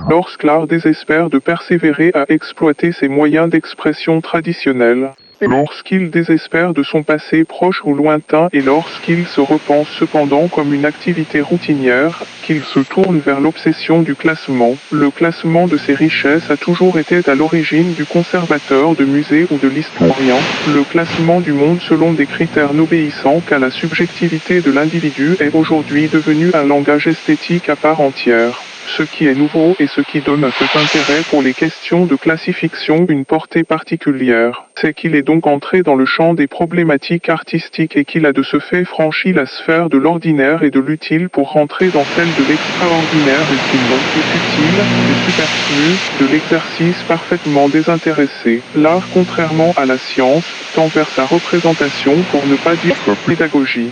Lorsque l'art désespère de persévérer à exploiter ses moyens d'expression traditionnels. Lorsqu'il désespère de son passé proche ou lointain et lorsqu'il se repense cependant comme une activité routinière, qu'il se tourne vers l'obsession du classement. Le classement de ses richesses a toujours été à l'origine du conservateur de musée ou de l'historien. Le classement du monde selon des critères n'obéissant qu'à la subjectivité de l'individu est aujourd'hui devenu un langage esthétique à part entière. Ce qui est nouveau et ce qui donne à cet intérêt pour les questions de classification une portée particulière, c'est qu'il est donc entré dans le champ des problématiques artistiques et qu'il a de ce fait franchi la sphère de l'ordinaire et de l'utile pour rentrer dans celle de l'extraordinaire et sinon du futile, du superflu, de l'exercice parfaitement désintéressé. L'art, contrairement à la science, tend vers sa représentation pour ne pas dire pédagogie.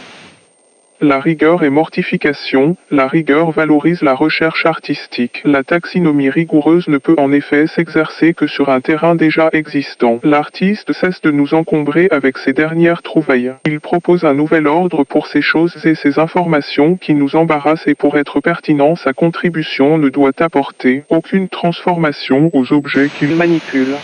La rigueur est mortification, la rigueur valorise la recherche artistique. La taxinomie rigoureuse ne peut en effet s'exercer que sur un terrain déjà existant. L'artiste cesse de nous encombrer avec ses dernières trouvailles. Il propose un nouvel ordre pour ces choses et ces informations qui nous embarrassent et pour être pertinent, sa contribution ne doit apporter aucune transformation aux objets qu'il manipule.